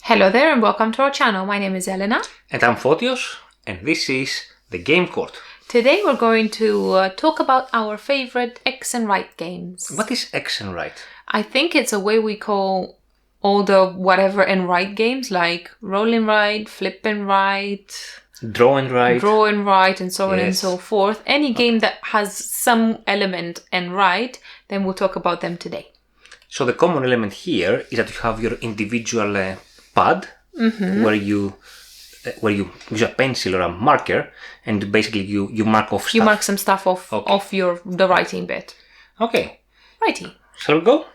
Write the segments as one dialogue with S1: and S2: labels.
S1: Hello there and welcome to our channel. My name is Elena.
S2: And I'm Fotios, and this is the Game Court.
S1: Today we're going to talk about our favorite X and right games.
S2: What is X and right?
S1: I think it's a way we call all the whatever and right games, like roll and right, flip and right,
S2: Draw and right,
S1: and so on and so forth. Any game that has some element and right, then we'll talk about them today.
S2: So the common element here is that you have your individual pad where you use a pencil or a marker, and basically you mark off stuff.
S1: You mark some stuff off the writing bit.
S2: Okay.
S1: Righty.
S2: Shall we go?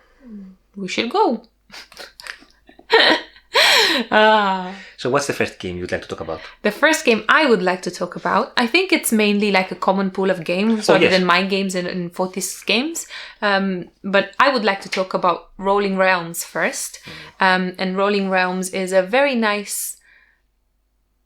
S1: We should go.
S2: So what's the first game you'd like to talk about?
S1: The first game I would like to talk about, I think it's mainly like a common pool of games rather than my games and Fotis' games. But I would like to talk about Rolling Realms first. And Rolling Realms is a very nice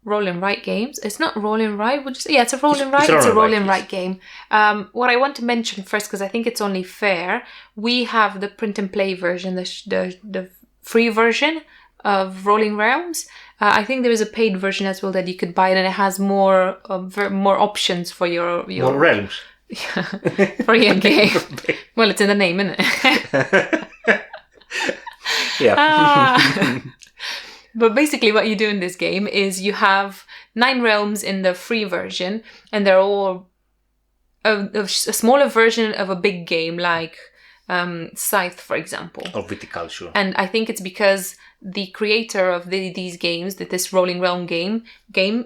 S1: roll and write games. It's not roll and write, would you say? Yeah, it's a roll and write. It's a roll and write game. What I want to mention first, because I think it's only fair, we have the print and play version, the free version of Rolling Realms. I think there is a paid version as well that you could buy, and it has more options for your
S2: more realms.
S1: For your game. Well, it's in the name, isn't it?
S2: Yeah.
S1: But basically what you do in this game is you have 9 realms in the free version, and they're all a smaller version of a big game like Scythe, for example.
S2: Or Viticulture.
S1: And I think it's because the creator of these games, that this Rolling Realm game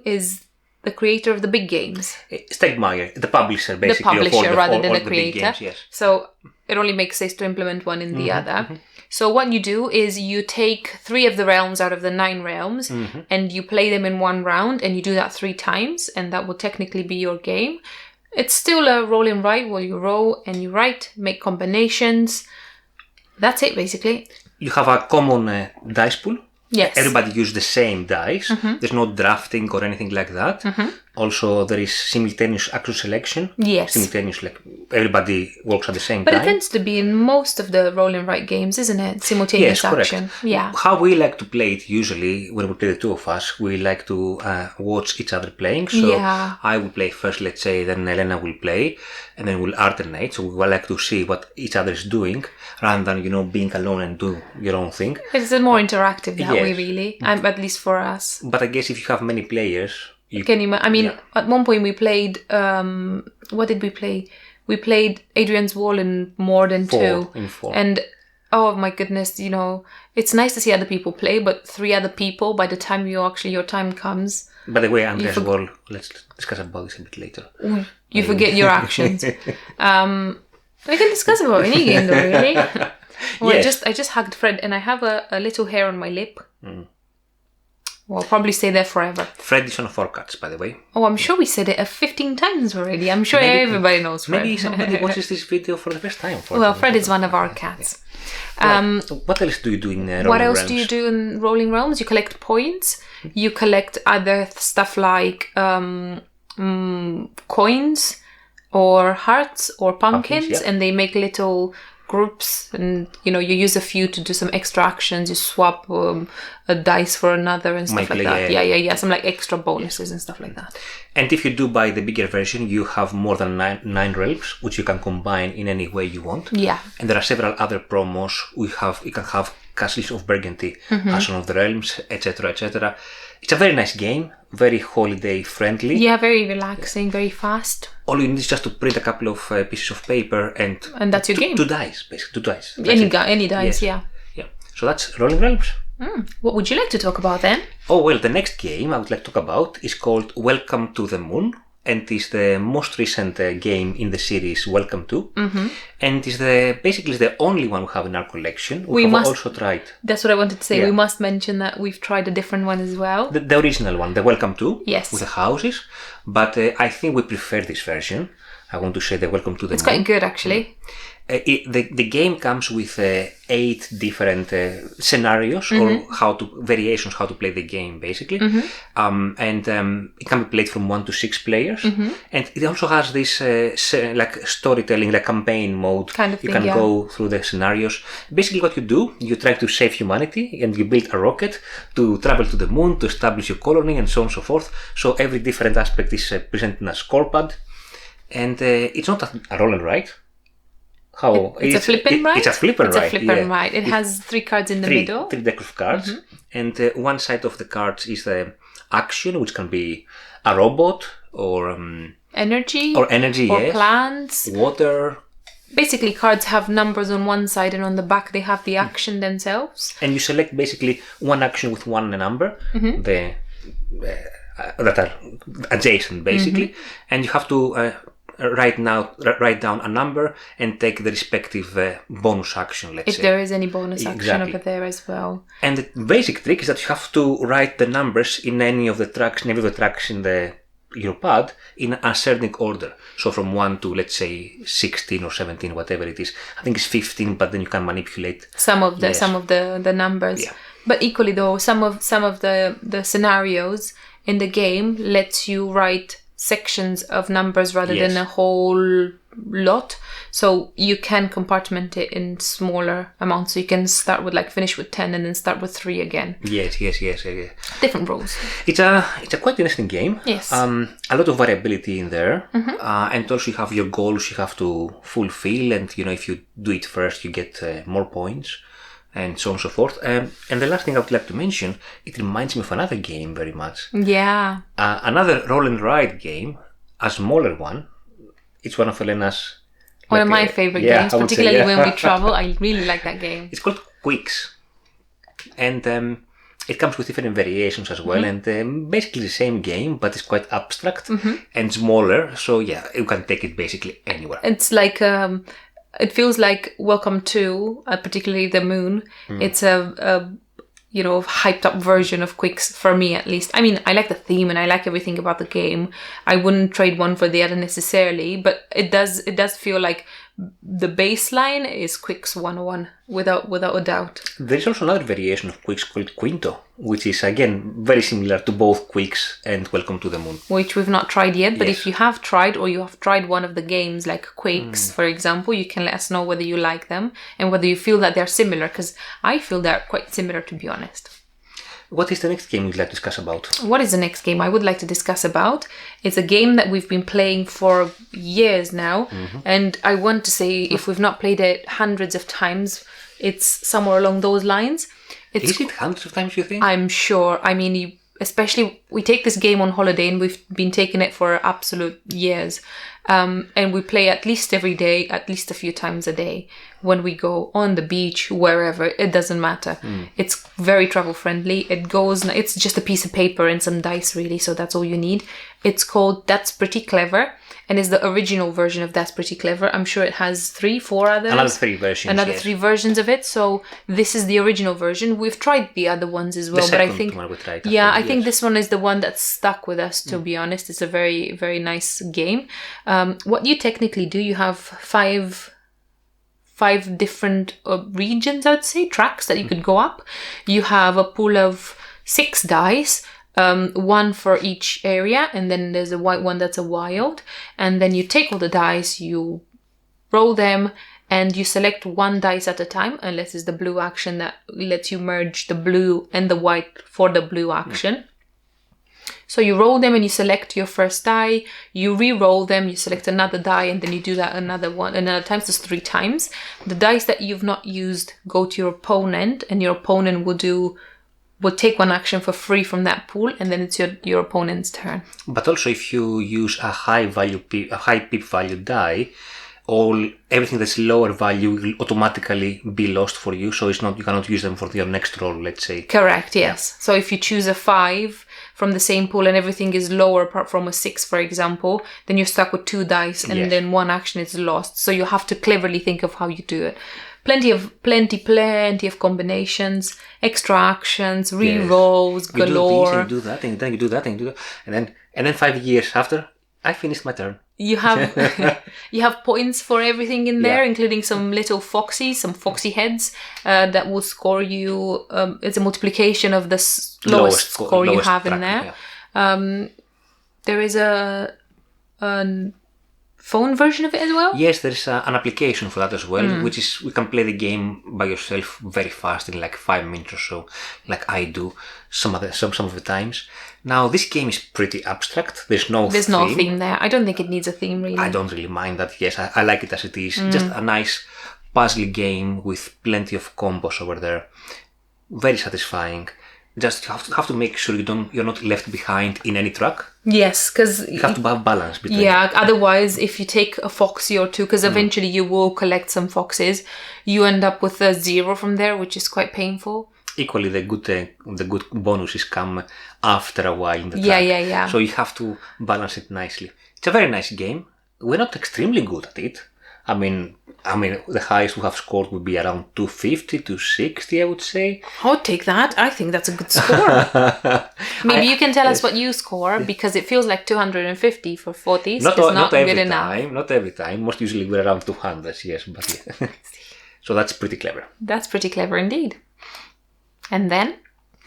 S1: is the creator of the big games.
S2: Stegmaier, the publisher, basically.
S1: The publisher rather than the
S2: big
S1: creator.
S2: Games, yes.
S1: So it only makes sense to implement one in the other. So what you do is you take 3 of the realms out of the 9 realms and you play them in one round, and you do that 3 times, and that will technically be your game. It's still a roll and write where you roll and you write, make combinations. That's it, basically.
S2: You have a common dice pool.
S1: Yes.
S2: Everybody uses the same dice. There's no drafting or anything like that. Also, there is simultaneous action selection.
S1: Yes.
S2: Simultaneous, like everybody works at the same
S1: But
S2: time.
S1: it tends to be in most of the roll and write games, isn't it? Simultaneous action.
S2: Correct.
S1: Yeah.
S2: How we like to play it usually, when we play the two of us, we like to watch each other playing. So I will play first, let's say, then Elena will play, and then we'll alternate. So we will like to see what each other is doing, rather than, being alone and do your own thing.
S1: It's more interactive that way, really. At least for us.
S2: But I guess if you have many players...
S1: At one point we played... what did we play? We played Hadrian's Wall in more than 2.
S2: In 4.
S1: And, oh my goodness, it's nice to see other people play, but 3 other people, by the time your time comes...
S2: By the way, Andrea's Wall, let's discuss about this a bit later.
S1: You forget your actions. We can discuss about any game though, really. Well,
S2: yes.
S1: I just hugged Fred, and I have a little hair on my lip. Well, I'll probably stay there forever.
S2: Fred is on 4 cats, by the way.
S1: Oh, I'm sure we said it 15 times already. I'm sure everybody knows Fred.
S2: Maybe somebody watches this video for the first time.
S1: Well, Fred is one of our cats.
S2: What else do you do in Rolling Realms?
S1: What else do you do in Rolling Realms? You collect points. You collect other stuff like coins or hearts or pumpkins, and they make little groups, and you use a few to do some extra actions. You swap a dice for another and stuff like that. Yeah. Some like extra bonuses and stuff like that.
S2: And if you do buy the bigger version, you have more than 9 realms, which you can combine in any way you want.
S1: Yeah.
S2: And there are several other promos. You can have Castles of Burgundy as one of the realms, etc., etc. It's a very nice game, very holiday friendly.
S1: Yeah, very relaxing, very fast.
S2: All you need is just to print a couple of pieces of paper and
S1: that's your game.
S2: 2 dice, basically 2 dice.
S1: Any dice,
S2: yes. Yeah. So that's Rolling Realms.
S1: What would you like to talk about then?
S2: Oh, well, the next game I would like to talk about is called Welcome to the Moon, and is the most recent game in the series Welcome to, and is basically the only one we have in our collection. We have also tried.
S1: That's what I wanted to say. We must mention that we've tried a different one as well.
S2: The original one, the Welcome to,
S1: yes,
S2: with the houses, but I think we prefer this version. I want to say the Welcome to the Moon.
S1: It's quite good, actually.
S2: The game comes with 8 different scenarios or variations how to play the game, basically. And it can be played from 1 to 6 players. And it also has this like storytelling, like campaign mode.
S1: Kind of thing,
S2: you can go through the scenarios. Basically what you do, you try to save humanity and you build a rocket to travel to the moon, to establish your colony and so on and so forth. So every different aspect is presented in a scorepad. And it's not a roll and write.
S1: It's a flip and write?
S2: It's a flip and write.
S1: It has 3 cards in the middle.
S2: 3 deck of cards. And one side of the cards is the action, which can be a robot or
S1: energy.
S2: Or
S1: plants.
S2: Water.
S1: Basically, cards have numbers on one side and on the back they have the action themselves.
S2: And you select basically one action with one number. That are adjacent, basically. And you have to write down a number and take the respective bonus action, let's say.
S1: If there is any bonus action over there as well.
S2: And the basic trick is that you have to write the numbers in any of the tracks in your pad in ascending order. So from 1 to, let's say, 16 or 17, whatever it is. I think it's 15, but then you can manipulate
S1: some of the numbers.
S2: Yeah.
S1: But equally though, some of the scenarios in the game lets you write sections of numbers rather than a whole lot, so you can compartment it in smaller amounts, so you can start with finish with 10 and then start with 3 again.
S2: Yes.
S1: Different rules.
S2: It's a quite interesting game.
S1: Yes.
S2: A lot of variability in there. And also you have your goals you have to fulfill, and if you do it first you get more points and so on and so forth. And the last thing I would like to mention, it reminds me of another game very much.
S1: Yeah.
S2: Another roll and ride game, a smaller one. It's one of Elena's...
S1: One of my favorite games, particularly when we travel. I really like that game.
S2: It's called Quicks. And it comes with different variations as well. And basically the same game, but it's quite abstract and smaller. So yeah, you can take it basically anywhere.
S1: It's like... it feels like Welcome to, particularly the Moon. It's a hyped up version of Quicks for me, at least. I mean, I like the theme and I like everything about the game. I wouldn't trade one for the other necessarily, but it does feel like the baseline is Quicks 101 without a doubt.
S2: There's also another variation of Quicks called Quinto, which is again very similar to both Quicks and Welcome to the Moon. Which
S1: we've not tried yet, but if you have tried or you have tried one of the games like Quicks, for example, you can let us know whether you like them and whether you feel that they're similar, because I feel they're quite similar, to be honest.
S2: What is the next game you'd like to discuss about?
S1: What is the next game I would like to discuss about? It's a game that we've been playing for years now. And I want to say, if we've not played it hundreds of times, it's somewhere along those lines.
S2: Is it hundreds of times, you think?
S1: I'm sure. I mean, especially, we take this game on holiday and we've been taking it for absolute years. And we play at least every day, at least a few times a day. When we go on the beach, wherever, it doesn't matter. It's very travel friendly. It's just a piece of paper and some dice, really, so that's all you need. It's called That's Pretty Clever, and is the original version of That's Pretty Clever. I'm sure it has 3-4 others.
S2: Another 3 versions.
S1: 3 versions of it. So this is the original version. We've tried the other ones as well, but I think I think this one is the one that's stuck with us, to be honest. It's a very, very nice game. What you technically do, you have 5 different regions, I would say, tracks that you could go up. You have a pool of 6 dice, 1 for each area, and then there's a white one that's a wild. And then you take all the dice, you roll them, and you select 1 dice at a time, unless it's the blue action that lets you merge the blue and the white for the blue action. So you roll them and you select your first die, you re-roll them, you select another die, and then you do that another time, so 3 times. The dice that you've not used go to your opponent, and your opponent will take 1 action for free from that pool, and then it's your opponent's turn. But
S2: also, if you use a high pip value die, everything that's lower value will automatically be lost for you, so you cannot use them for your next roll, let's say.
S1: Correct, yes. So if you choose a 5 from the same pool and everything is lower apart from a 6, for example, then you're stuck with 2 dice and then 1 action is lost. So you have to cleverly think of how you do it. Plenty of combinations, extra actions, re-rolls, galore.
S2: You do this and you do that and you do that and you do that. And then 5 years after, I finished my turn.
S1: you have points for everything in there, including some little foxy heads that will score you. It's a multiplication of the lowest score you have in there. Yeah. There is a phone version of it as well?
S2: Yes, there's an application for that as well, which is, you can play the game by yourself very fast in like 5 minutes or so, like I do some of the times. Now, this game is pretty abstract. There's no
S1: theme there. I don't think it needs a theme, really.
S2: I don't really mind that. Yes, I like it as it is. Just a nice puzzle game with plenty of combos over there. Very satisfying. Just have to make sure you're not left behind in any track.
S1: Yes, because
S2: you have to have balance between.
S1: Yeah, otherwise, if you take a foxy or two, because eventually you will collect some foxes, you end up with a 0 from there, which is quite painful.
S2: Equally, the good bonuses come after a while in the track.
S1: Yeah.
S2: So you have to balance it nicely. It's a very nice game. We're not extremely good at it. I mean, the highest we have scored would be around 250, 260, I would say.
S1: I would take that. I think that's a good score. Maybe you can tell us what you score, because it feels like 250 for 40s.
S2: Not good enough. Not every time. Most usually we're around 200, yes. But yeah. So that's pretty clever.
S1: That's pretty clever indeed. And then,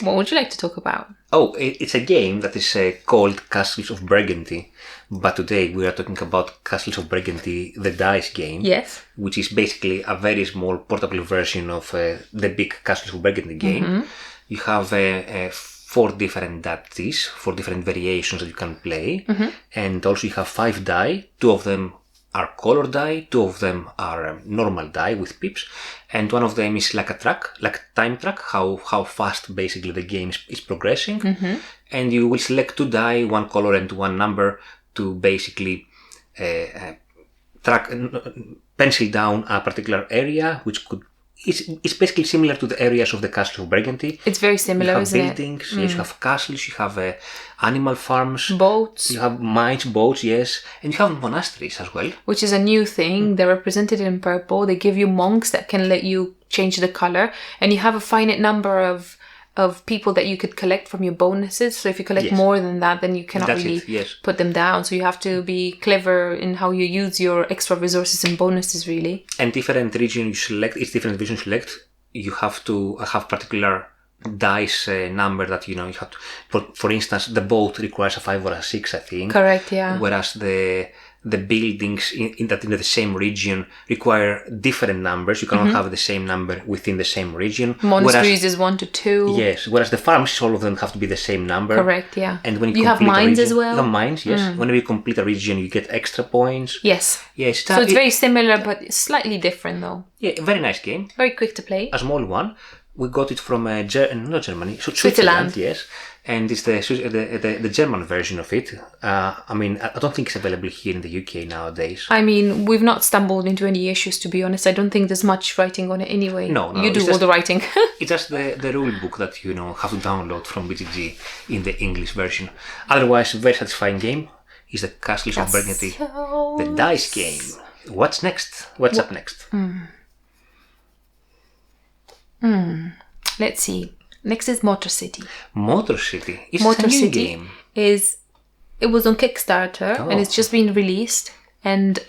S1: what would you like to talk about?
S2: Oh, it's a game that is called Castles of Burgundy. But today we are talking about Castles of Burgundy, the dice game.
S1: Yes.
S2: Which is basically a very small portable version of the big Castles of Burgundy game. Mm-hmm. You have 4 different dice, 4 different variations that you can play. Mm-hmm. And also you have 5 die. 2 of them are color die, 2 of them are normal die with pips, and 1 of them is like a track, like a time track, how fast basically the game is progressing. Mm-hmm. And you will select 2 die, 1 color and 1 number to basically pencil down a particular area, which it's basically similar to the areas of the Castle of Burgundy.
S1: It's very similar, isn't it?
S2: You have buildings, yes, you have castles, you have animal farms.
S1: Boats.
S2: You have mines, boats, yes. And you have monasteries as well.
S1: Which is a new thing. They're represented in purple. They give you monks that can let you change the color. And you have a finite number of people that you could collect from your bonuses. So if you collect more than that, then you cannot put them down. So you have to be clever in how you use your extra resources and bonuses, really.
S2: And different region you select, each different region you select, you have to have particular dice number that you have to. For instance, the boat requires a 5 or a 6, I think.
S1: Correct, yeah.
S2: Whereas the buildings in the same region require different numbers. You cannot have the same number within the same region.
S1: Monasteries is 1 to 2.
S2: Yes, whereas the farms, all of them have to be the same number.
S1: Correct, yeah.
S2: And when
S1: you have mines as well.
S2: You have mines, yes. Whenever you complete a region, you get extra points.
S1: Yes.
S2: Yes.
S1: So it's very similar, but slightly different, though.
S2: Yeah, very nice game.
S1: Very quick to play.
S2: A small one. We got it from Switzerland, yes. And it's the German version of it. I don't think it's available here in the UK nowadays.
S1: I mean, we've not stumbled into any issues, to be honest. I don't think there's much writing on it anyway.
S2: No.
S1: You do all the writing.
S2: It's just the rule book that you have to download from BGG in the English version. Otherwise, very satisfying game is the Castles of Burgundy, the dice game. What's next? What's up next?
S1: Let's see. Next is Motor City.
S2: Motor City? It's a new game.
S1: It was on Kickstarter and it's just been released. And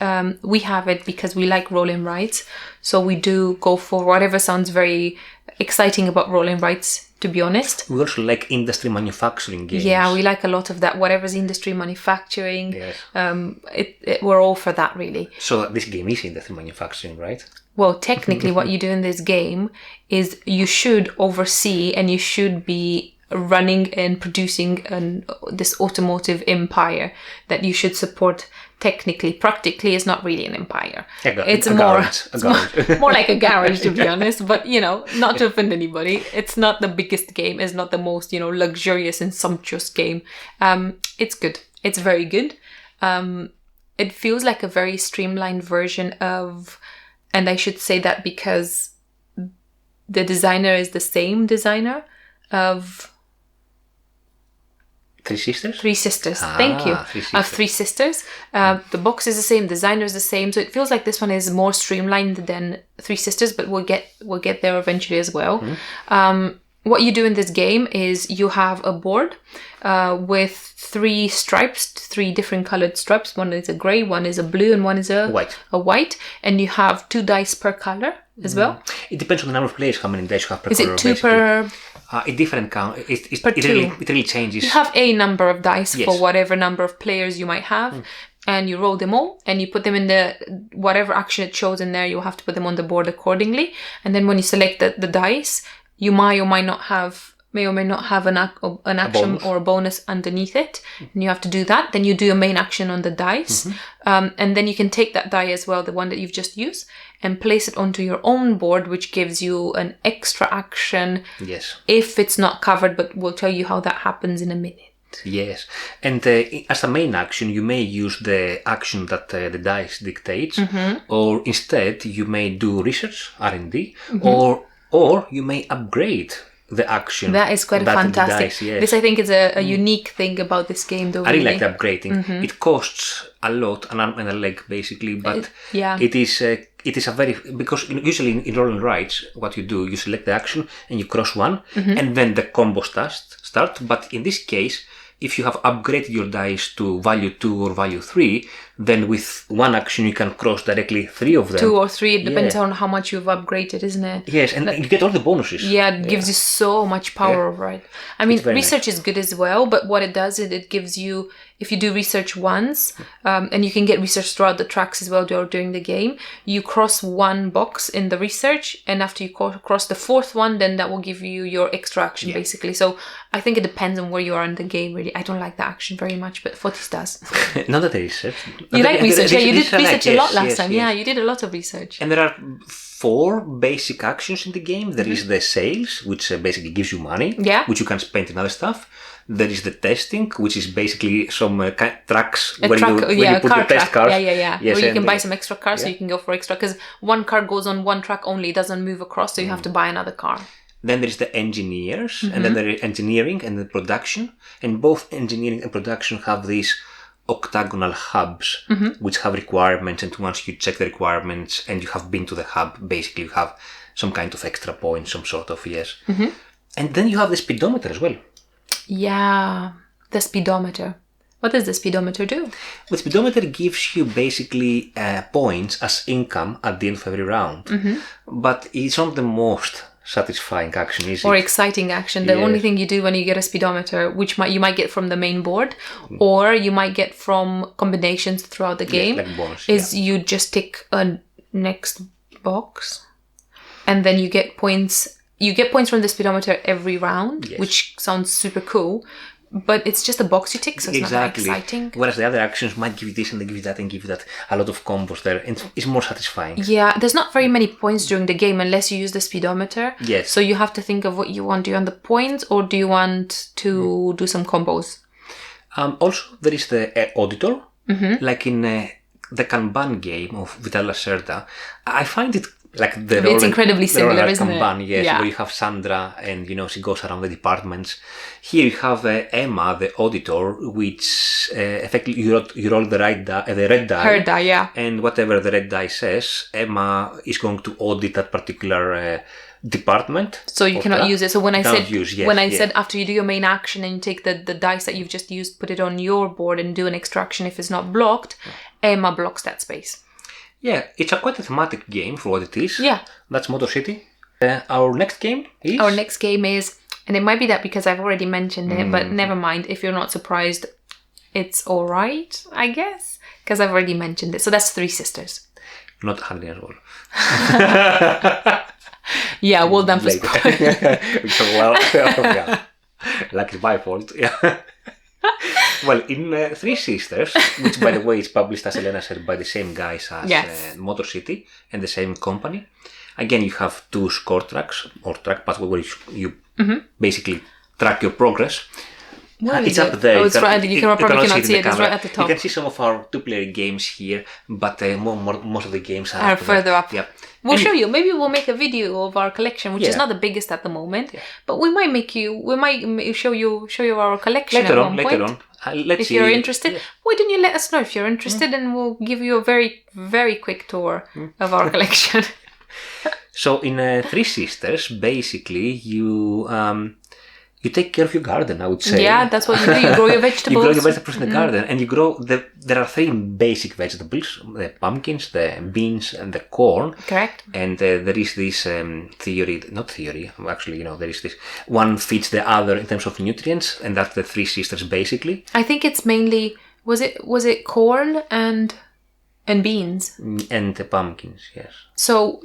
S1: we have it because we like roll-in rides. So we do go for whatever sounds very exciting about roll-in rides, to be honest.
S2: We also like industry manufacturing games.
S1: Yeah, we like a lot of that. Whatever's industry manufacturing. Yes. We're all for that, really.
S2: So this game is industry manufacturing, right?
S1: Well, technically what you do in this game is you should oversee and you should be running and producing this automotive empire that you should support. Technically, practically, it's not really an empire. It's more like a garage, to be honest. But, not to offend anybody, it's not the biggest game. It's not the most, luxurious and sumptuous game. It's good. It's very good. It feels like a very streamlined version of... And I should say that because the designer is the same designer of...
S2: Three Sisters?
S1: Three Sisters, thank you. Of Three Sisters. The box is the same, designer is the same, so it feels like this one is more streamlined than Three Sisters, but we'll get there eventually as well. what you do in this game is you have a board with 3 stripes, 3 different colored stripes. One is a gray, one is a blue, and one is a white. And you have 2 dice per color as well.
S2: It depends on the number of players, how many dice you have per
S1: color. Is it 2
S2: basically.
S1: per...
S2: It different count. It really changes.
S1: You have a number of dice for whatever number of players you might have. And you roll them all, and you put them in the whatever action it shows in there. You have to put them on the board accordingly. And then when you select the dice, you may or may not have an action or a bonus underneath it, and you have to do that. Then you do a main action on the dice, and then you can take that die as well, the one that you've just used, and place it onto your own board, which gives you an extra action.
S2: Yes.
S1: If it's not covered, but we'll tell you how that happens in a minute.
S2: Yes, and as a main action, you may use the action that the dice dictates, or instead you may do research, R&D, or you may upgrade the action.
S1: That is quite fantastic. Dice, yes. This, I think, is a unique thing about this game, though.
S2: I really like the upgrading. It costs a lot, an arm and a leg, basically, but it is a very... Because usually in roll and writes, what you do, you select the action and you cross one, and then the combo starts. But in this case, if you have upgraded your dice to value 2 or value 3, then with one action you can cross directly 3 of them. 2
S1: or 3, it depends on how much you've upgraded, isn't it?
S2: Yes, and you get all the bonuses.
S1: Yeah, it gives you so much power over it. I mean, research is good as well, but what it does is it gives you, if you do research once, and you can get research throughout the tracks as well during the game, you cross one box in the research, and after you cross the 4th one, then that will give you your extra action, basically. So I think it depends on where you are in the game, really. I don't like the action very much, but Fotis does.
S2: Not that there is research.
S1: You like research, you did research a lot last time. Yeah, you did a lot of research.
S2: And there are 4 basic actions in the game. There is the sales, which basically gives you money, which you can spend in other stuff. There is the testing, which is basically some tracks where you put your test cars.
S1: Yes, where you can buy some extra cars, so you can go for extra. Because one car goes on one track only, it doesn't move across, so you have to buy another car.
S2: Then there is the engineers, and then there is engineering and the production. And both engineering and production have these octagonal hubs, which have requirements. And once you check the requirements and you have been to the hub, basically you have some kind of extra points, some sort of, And then you have the speedometer as well.
S1: Yeah, the speedometer. What does the speedometer do?
S2: The speedometer gives you basically points as income at the end of every round. But it's not the most satisfying action, is it?
S1: Or exciting action. The only thing you do when you get a speedometer, which you might get from the main board, or you might get from combinations throughout the game,
S2: like bonus,
S1: is you just tick a next box, and then you get points. You get points from the speedometer every round, which sounds super cool, but it's just a box you tick, so it's not that exciting.
S2: Whereas the other actions might give you this and they give you that and give you that, a lot of combos there. It's more satisfying.
S1: Yeah, there's not very many points during the game unless you use the speedometer.
S2: Yes.
S1: So you have to think of what you want. Do you want the points or do you want to do some combos?
S2: Also, there is the auditor, like in the Kanban game of Vital Lacerda. I find it like it's
S1: incredibly similar, isn't
S2: Kanban,
S1: it?
S2: Yes, where you have Sandra and she goes around the departments. Here you have Emma, the auditor, which effectively you roll the red die.
S1: Her die, yeah.
S2: And whatever the red die says, Emma is going to audit that particular department.
S1: So you cannot use it. So when I said after you do your main action and you take the dice that you've just used, put it on your board and do an extraction if it's not blocked, Emma blocks that space.
S2: Yeah, it's a quite a thematic game for what it is.
S1: Yeah.
S2: That's Motor City. Our next game is...
S1: Our next game is... And it might be that because I've already mentioned it, but never mind. If you're not surprised, it's alright, I guess. Because I've already mentioned it. So that's Three Sisters.
S2: Not Hadrian as well.
S1: Yeah, well done for spoiling.
S2: Like it's my fault. Yeah. Well, in Three Sisters, which by the way is published, as Elena said, by the same guys as Motor City and the same company. Again, you have 2 score tracks or trackpads where you basically track your progress. It's up there.
S1: Oh, it's right. You can probably cannot see it. It's right at the top.
S2: You can see some of our 2-player games here, but most of the games are
S1: further up.
S2: Yep.
S1: We'll show you. Maybe we'll make a video of our collection, which is not the biggest at the moment, but we might show you our collection
S2: later
S1: at one point.
S2: Later on. Let's see.
S1: You're interested, why don't you let us know if you're interested, and we'll give you a very, very quick tour of our collection.
S2: So in Three Sisters, basically, you take care of your garden, I would say.
S1: Yeah, that's what you do. You grow your vegetables.
S2: You grow your vegetables in the garden, and you grow there are three basic vegetables: the pumpkins, the beans, and the corn.
S1: Correct.
S2: And there is this theory. Actually, there is this one feeds the other in terms of nutrients, and that's the Three Sisters basically.
S1: I think it's mainly was it corn and beans
S2: and the pumpkins. Yes.
S1: So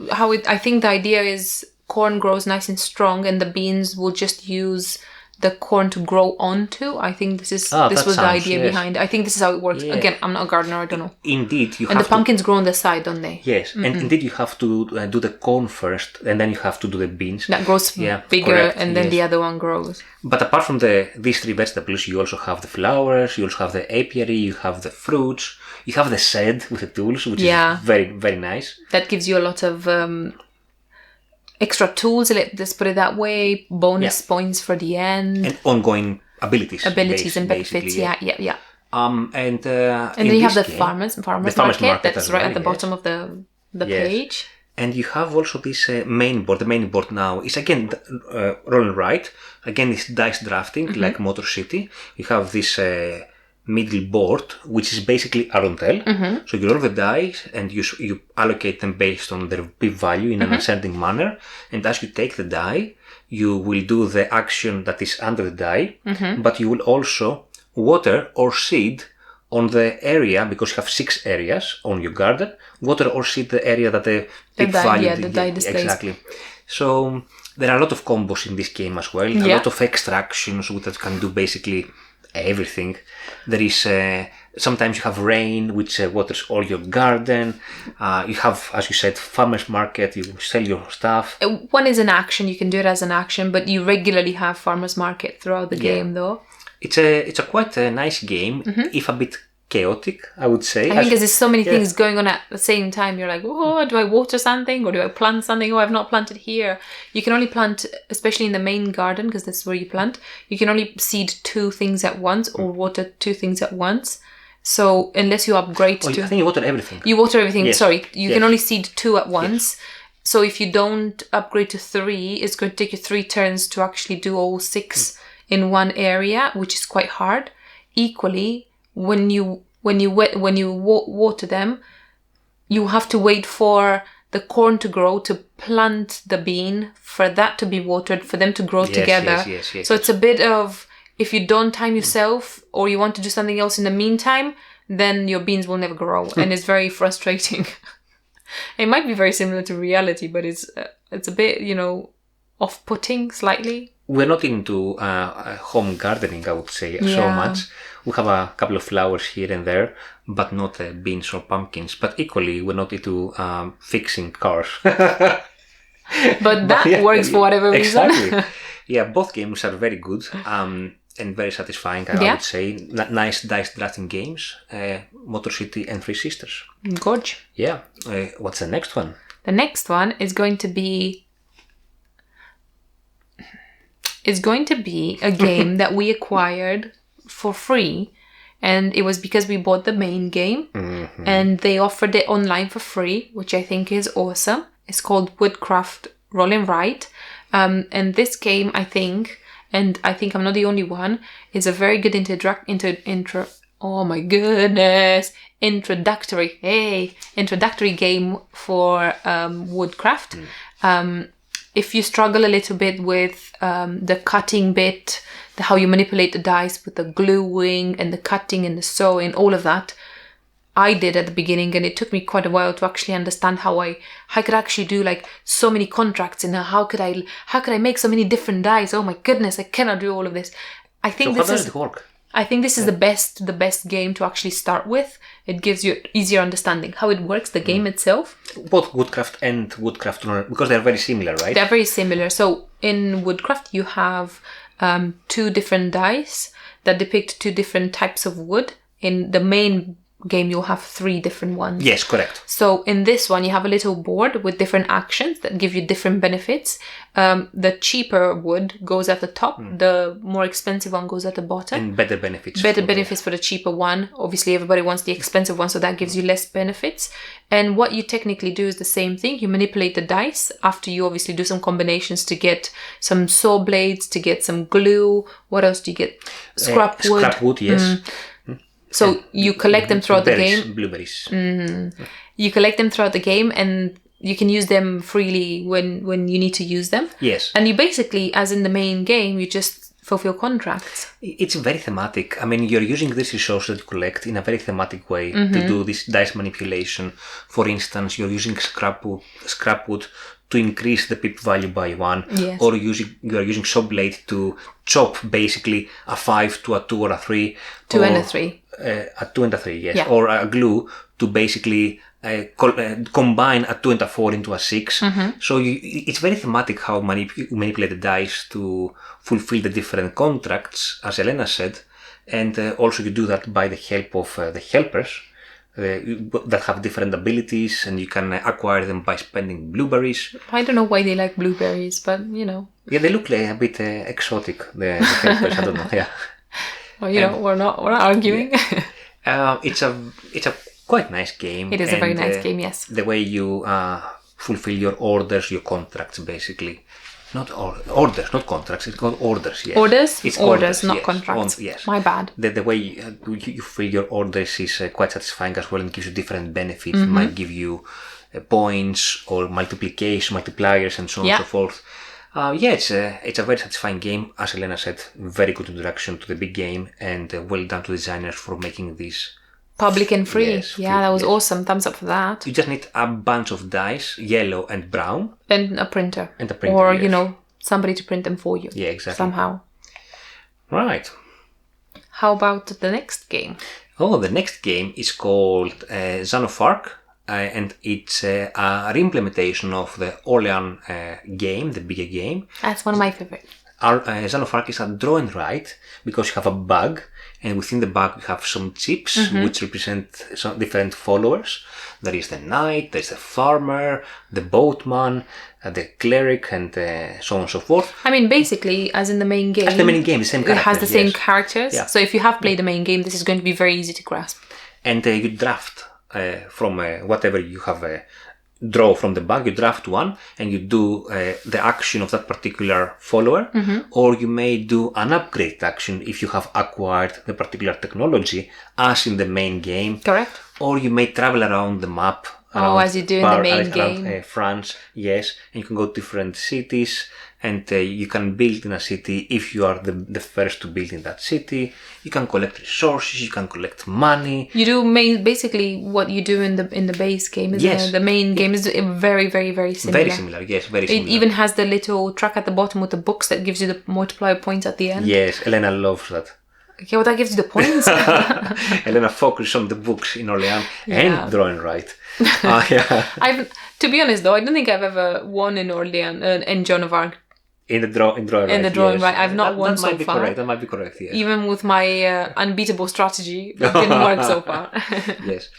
S1: I think the idea is corn grows nice and strong, and the beans will just use the corn to grow onto. I think this was the idea behind it. I think this is how it works. Yes. Again, I'm not a gardener, I don't know.
S2: Indeed,
S1: and the pumpkins grow on the side, don't they?
S2: Yes, and indeed you have to do the corn first, and then you have to do the beans.
S1: That grows bigger, correct, and then the other one grows.
S2: But apart from these three vegetables, you also have the flowers, you also have the apiary, you have the fruits, you have the shed with the tools, which is very, very nice.
S1: That gives you a lot of extra tools, let's put it that way, bonus points for the end.
S2: And ongoing abilities and
S1: benefits, yeah.
S2: And
S1: then you have the farmers market that's right at the bottom of the page.
S2: And you have also this main board. The main board now is again roll and write. Again, it's dice drafting, like Motor City. You have this middle board, which is basically a rondel. So you roll the dice and you allocate them based on their p-value in an ascending manner. And as you take the die, you will do the action that is under the die, but you will also water or seed on the area, because you have 6 areas on your garden, water or seed the area that the p-value...
S1: Yeah, the die displays.
S2: Exactly. So there are a lot of combos in this game as well. A lot of extra actions that you can do basically everything. There is sometimes you have rain, which waters all your garden. You have, as you said, farmers market. You sell your stuff.
S1: One is an action. You can do it as an action, but you regularly have farmers market throughout the game, though.
S2: It's a quite a nice game, if a bit chaotic, I would say.
S1: I think because there's so many things going on at the same time. You're like, oh, do I water something or do I plant something? Oh, I've not planted here. You can only plant, especially in the main garden, because this is where you plant. You can only seed 2 things at once or water 2 things at once. So unless you upgrade
S2: I think you water everything.
S1: You water everything. Yes. Sorry, you can only seed 2 at once. Yes. So if you don't upgrade to 3, it's going to take you 3 turns to actually do all 6 in one area, which is quite hard. Equally, when you water them, you have to wait for the corn to grow, to plant the bean, for that to be watered, for them to grow together.
S2: Yes.
S1: So it's a bit of, if you don't time yourself or you want to do something else in the meantime, then your beans will never grow, and it's very frustrating. It might be very similar to reality, but it's a bit, off-putting slightly.
S2: We're not into home gardening, I would say, so much. We have a couple of flowers here and there, but not beans or pumpkins. But equally, we're not into fixing cars.
S1: But that works for whatever reason.
S2: Exactly. Yeah, both games are very good and very satisfying, I would say. Nice dice drafting games, Motor City and Three Sisters.
S1: Gorge.
S2: Yeah. What's the next one?
S1: The next one is going to be... a game that we acquired for free, and it was because we bought the main game, and they offered it online for free, which I think is awesome. It's called Woodcraft Roll and Write, and this game, I think I'm not the only one, is a very good introductory game for Woodcraft. If you struggle a little bit with the cutting bit, how you manipulate the dice with the gluing and the cutting and the sewing, all of that, I did at the beginning, and it took me quite a while to actually understand how I could actually do like so many contracts, and how could I make so many different dice. Oh my goodness, I cannot do all of this. I think
S2: how does it work?
S1: I think this is the best game to actually start with. It gives you easier understanding how it works, the game itself.
S2: Both Woodcraft and Woodcraft, because they're very similar, right?
S1: They're very similar. So in Woodcraft, you have 2 different dice that depict 2 different types of wood. In the main game, you'll have 3 different ones.
S2: Yes, correct.
S1: So in this one, you have a little board with different actions that give you different benefits. The cheaper wood goes at the top. The more expensive one goes at the bottom.
S2: And better benefits.
S1: Better benefits for the cheaper one. Obviously, everybody wants the expensive one, so that gives you less benefits. And what you technically do is the same thing. You manipulate the dice after you obviously do some combinations to get some saw blades, to get some glue. What else do you get? Scrap wood.
S2: Scrap wood, yes.
S1: So you collect them throughout the game.
S2: Blueberries.
S1: You collect them throughout the game, and you can use them freely when you need to use them.
S2: Yes.
S1: And you basically, as in the main game, you just fulfill contracts.
S2: It's very thematic. I mean, you're using these resources that you collect in a very thematic way to do this dice manipulation. For instance, you're using scrap wood to increase the pip value by 1, or you're using saw blade to chop basically a 5 to a 2 or a 3.
S1: 2 and a 3.
S2: A 2 and a 3, yes. Yeah. Or a glue to basically combine a 2 and a 4 into a 6. So it's very thematic how you manipulate the dice to fulfill the different contracts, as Elena said. And also you do that by the help of the helpers that have different abilities, and you can acquire them by spending blueberries.
S1: I don't know why they like blueberries, but you know.
S2: Yeah, they look like a bit exotic, the helpers. I don't know, yeah.
S1: Well, we're not arguing.
S2: Yeah. It's a quite nice game.
S1: It is a very nice game, yes.
S2: The way you fulfill your orders, your contracts, basically. Not orders, not contracts. It's called orders, yes.
S1: Orders?
S2: It's
S1: orders, not
S2: yes.
S1: contracts.
S2: Yes.
S1: My bad.
S2: The way you fill your orders is quite satisfying as well, and gives you different benefits. It might give you points or multiplication, multipliers, and so on and so forth. It's a very satisfying game. As Elena said, very good introduction to the big game, and well done to designers for making this
S1: public and free.
S2: Yes,
S1: that was awesome. Thumbs up for that.
S2: You just need a bunch of dice, yellow and brown.
S1: And a printer.
S2: Or,
S1: yes. Somebody to print them for you.
S2: Yeah, exactly.
S1: Somehow.
S2: Right.
S1: How about the next game?
S2: Oh, the next game is called Joan of Arc. And it's a re-implementation of the Orleans game, the bigger game.
S1: That's one of my favorites.
S2: Joan of Arc is a draw and write, because you have a bag, and within the bag you have some chips which represent some different followers. There is the knight, there's the farmer, the boatman, the cleric, and so on and so forth.
S1: I mean, basically, as in the main game.
S2: As the main game, the same characters.
S1: It has the same characters. Yeah. So if you have played the main game, this is going to be very easy to grasp.
S2: And you draft from whatever you have draw from the bag, you draft one, and you do the action of that particular follower, or you may do an upgrade action if you have acquired the particular technology, as in the main game.
S1: Correct.
S2: Or you may travel around the map.
S1: As you do in the main game.
S2: France, yes, and you can go to different cities, and you can build in a city if you are the first to build in that city. You can collect resources, you can collect money.
S1: You do basically what you do in the base game, isn't it? The main game is very, very, very similar.
S2: Very similar, yes, very similar.
S1: It even has the little track at the bottom with the books that gives you the multiplier points at the end.
S2: Yes, Elena loves that.
S1: Okay, well, that gives you the points.
S2: Elena focuses on the books in Orleans and drawing right.
S1: To be honest, though, I don't think I've ever won in Orleans in Joan of Arc.
S2: In the drawing right,
S1: I've not won so far.
S2: That might be correct. Yes.
S1: Even with my unbeatable strategy, it didn't work so far.
S2: Yes,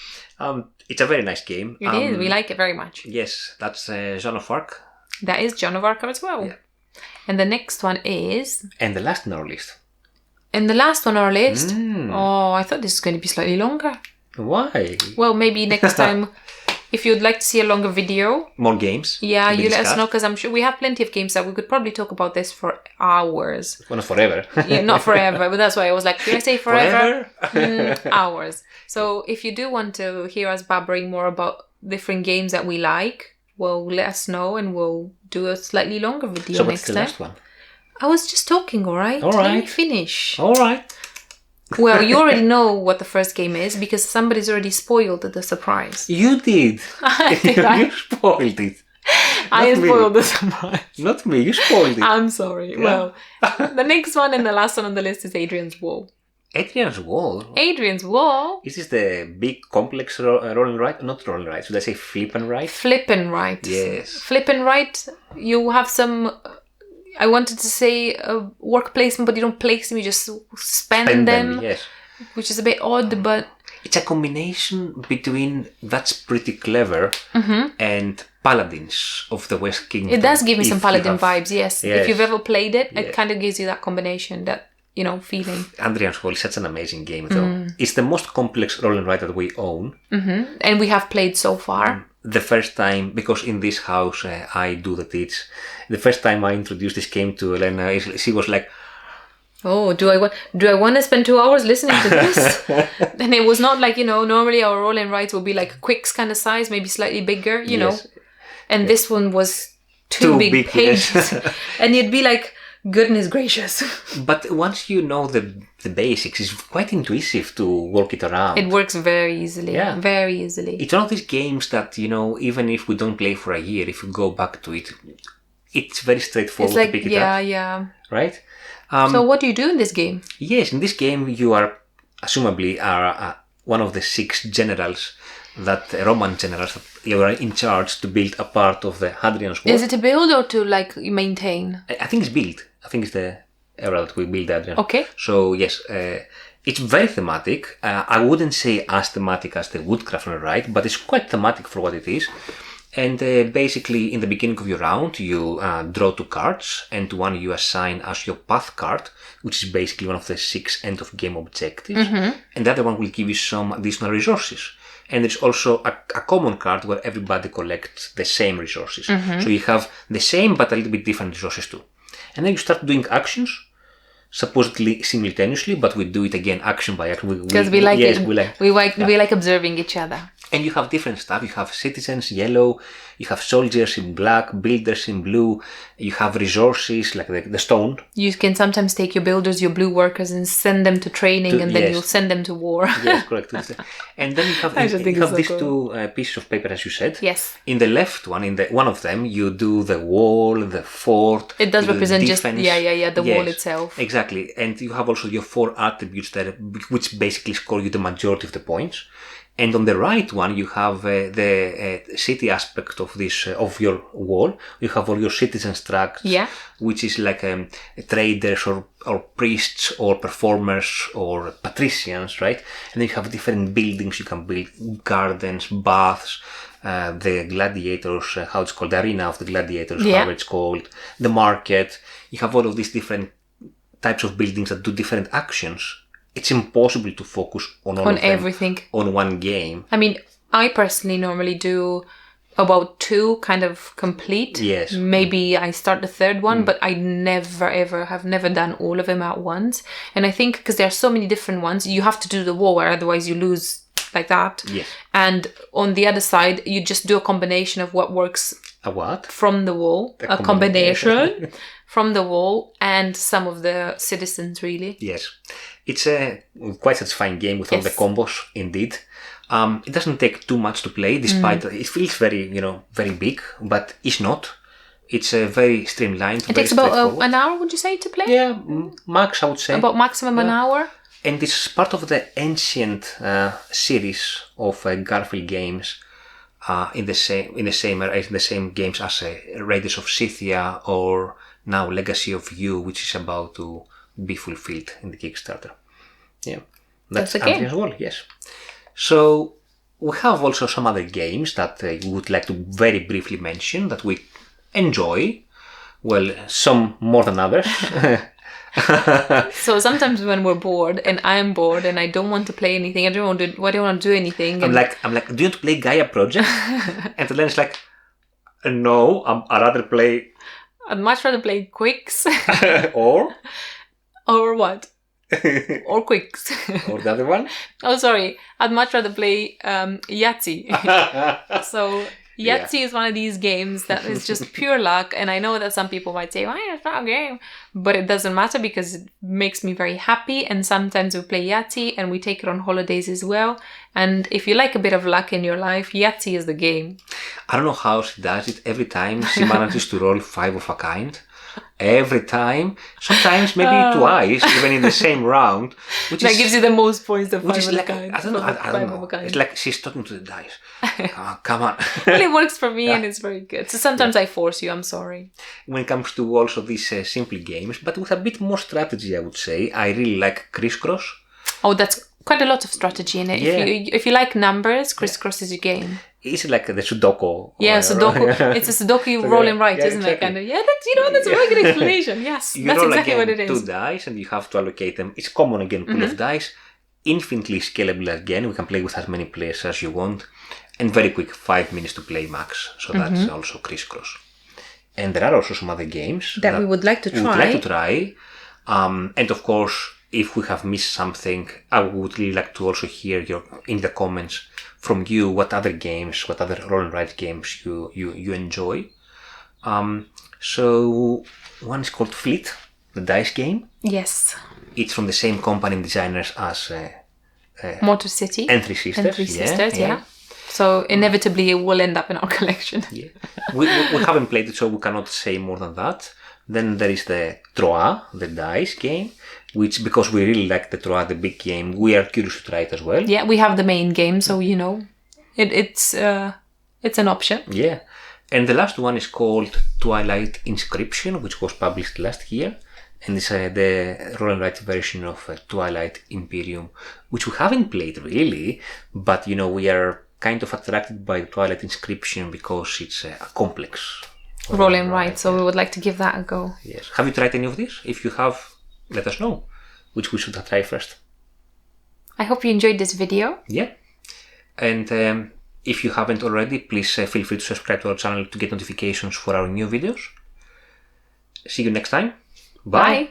S2: it's a very nice game.
S1: It is. We like it very much.
S2: Yes, that's Joan of Arc.
S1: That is Joan of Arc as well. Yeah. And the next one is.
S2: And the last on our list.
S1: And the last one on our list. Oh, I thought this was going to be slightly longer.
S2: Why?
S1: Well, maybe next time. If you'd like to see a longer video.
S2: More games.
S1: Yeah, you let us know, because I'm sure we have plenty of games that we could probably talk about this for hours.
S2: Well, not forever.
S1: Yeah, not forever, but that's why I was like, did I say forever? Hours. So if you do want to hear us babbling more about different games that we like, well, let us know and we'll do a slightly longer video
S2: so
S1: next time.
S2: So what's the last one?
S1: I was just talking, all right? Let me finish.
S2: All right.
S1: Well, you already know what the first game is because somebody's already spoiled the surprise.
S2: You did. You spoiled it.
S1: I spoiled the surprise.
S2: Not me, you spoiled it.
S1: I'm sorry. Yeah. Well, the next one and the last one on the list is Hadrian's Wall.
S2: Hadrian's Wall?
S1: Hadrian's Wall.
S2: Is this the big complex roll and write? Not roll and write. Should I say flip and write?
S1: Flip and write.
S2: Yes.
S1: Flip and write. You have some... I wanted to say work placement, but you don't place them, you just spend them.
S2: Yes.
S1: Which is a bit odd, but
S2: It's a combination between That's Pretty Clever and Paladins of the West Kingdom.
S1: It does give me some Paladin vibes, yes. If you've ever played it, it kind of gives you that combination, that, feeling.
S2: Hadrian's Wall is such an amazing game, though. It's the most complex roll and write that we own.
S1: And we have played so far.
S2: The first time, because in this house I do the teach, the first time I introduced this game to Elena, she was like,
S1: oh, do I want to spend 2 hours listening to this? And it was not like, normally our roll and writes will be like Quicks kind of size, maybe slightly bigger, you know. And this one was too big pages. Yes. And you'd be like, goodness gracious.
S2: But once you know the basics, it's quite intuitive to work it around.
S1: It works very easily. Yeah. Very easily.
S2: It's one of these games that, even if we don't play for a year, if we go back to it, it's very straightforward to pick it up. Yeah. Right?
S1: So what do you do in this game?
S2: Yes, in this game you are, assumably, one of the 6 generals, Roman generals, that you are in charge to build a part of the Hadrian's Wall.
S1: Is it to build or to maintain?
S2: I think it's build. I think it's the era that we build Hadrian.
S1: Okay.
S2: So yes, it's very thematic. I wouldn't say as thematic as the Woodcraft, right? But it's quite thematic for what it is. And basically, in the beginning of your round, you draw 2 cards, and one you assign as your path card, which is basically one of the 6 end-of-game objectives. And the other one will give you some additional resources. And there's also a common card where everybody collects the same resources. So you have the same but a little bit different resources too. And then you start doing actions, supposedly simultaneously, but we do it again action by action.
S1: Because we like it. We like observing each other.
S2: And you have different stuff. You have citizens, yellow. You have soldiers in black, builders in blue. You have resources like the stone. You
S1: can sometimes take your builders, your blue workers, and send them to training, and then you'll send them to war.
S2: Yes, correct. And then you have these 2 pieces of paper, as you said.
S1: Yes.
S2: In the left one, one of them, you do the wall, the fort.
S1: It does represent just the wall itself.
S2: Exactly. And you have also your 4 attributes there, which basically score you the majority of the points. And on the right one, you have the city aspect of this of your wall. You have all your citizens tracks, which is like traders or priests or performers or patricians, right? And then you have different buildings. You can build gardens, baths, the gladiators, how it's called, the arena of the gladiators, how it's called, the market. You have all of these different types of buildings that do different actions. It's impossible to focus on everything on one game.
S1: I mean, I personally normally do about 2 kind of complete.
S2: Yes.
S1: Maybe I start the 3rd one, but I have never done all of them at once. And I think because there are so many different ones, you have to do the war, otherwise you lose like that.
S2: Yes.
S1: And on the other side, you just do a combination of what works.
S2: A what?
S1: From the wall. A combination from the wall and some of the citizens, really.
S2: Yes. It's a quite satisfying game with all the combos, indeed. It doesn't take too much to play, despite it feels very, very big, but it's not. It's very streamlined.
S1: It takes about an hour, would you say, to play?
S2: Yeah, max, I would say.
S1: About maximum an hour.
S2: And it's part of the ancient series of Garfield games. In the same games as Raiders of Scythia or now Legacy of You, which is about to be fulfilled in the Kickstarter. Yeah, that's Hadrian's Wall. Yes. So we have also some other games that we would like to very briefly mention that we enjoy. Well, some more than others.
S1: So sometimes when we're bored and I'm bored and I don't want to play anything, I don't want to do anything.
S2: I'm like, do you want to play Gaia Project? And then it's like, no,
S1: I'd much rather play Quicks.
S2: Or
S1: what? Or Quicks.
S2: Or the other one?
S1: Oh, sorry. I'd much rather play Yahtzee. So Yahtzee is one of these games that is just pure luck. And I know that some people might say, why, it's not a game. But it doesn't matter because it makes me very happy. And sometimes we play Yahtzee and we take it on holidays as well. And if you like a bit of luck in your life, Yahtzee is the game.
S2: I don't know how she does it. Every time she manages to roll 5 of a kind. Every time, sometimes maybe twice, even in the same round.
S1: That gives you the most points. The 5 of a kind.
S2: I don't know. It's like she's talking to the dice. Come on.
S1: Well, it works for me and it's very good. So sometimes I force you. I'm sorry.
S2: When it comes to also these simple games, but with a bit more strategy, I would say. I really like Crisscross.
S1: Oh, that's quite a lot of strategy in it.
S2: Yeah.
S1: If you like numbers, Crisscross is your game.
S2: Is it like the Sudoku?
S1: Yeah, Sudoku. It's a Sudoku you roll and write, isn't exactly. it? Kind of. Yeah, that's a very good explanation. Yes,
S2: you
S1: that's
S2: roll
S1: exactly
S2: again
S1: what it is.
S2: 2 dice and you have to allocate them. It's common again pool of dice. Infinitely scalable again. We can play with as many players as you want. And very quick, 5 minutes to play max. So that's also Crisscross. And there are also some other games
S1: that we would like to try.
S2: And of course, if we have missed something, I would really like to also hear in the comments from you what other games, what other roll and write games you enjoy. So one is called Fleet, the dice game.
S1: Yes.
S2: It's from the same company and designers as
S1: Motor City
S2: and Three Sisters.
S1: Yeah. So inevitably it will end up in our collection.
S2: Yeah. We haven't played it, so we cannot say more than that. Then there is the Troa, the dice game, which, because we really like the Troa, the big game, we are curious to try it as well.
S1: Yeah, we have the main game, so it's an option.
S2: Yeah. And the last one is called Twilight Inscription, which was published last year. And it's the roll and write version of Twilight Imperium, which we haven't played really, but we are kind of attracted by Twilight Inscription because it's a complex
S1: roll and write, so we would like to give that a go.
S2: Yes. Have you tried any of these? If you have, let us know which we should try first.
S1: I hope you enjoyed this video.
S2: Yeah. And if you haven't already, please feel free to subscribe to our channel to get notifications for our new videos. See you next time. Bye.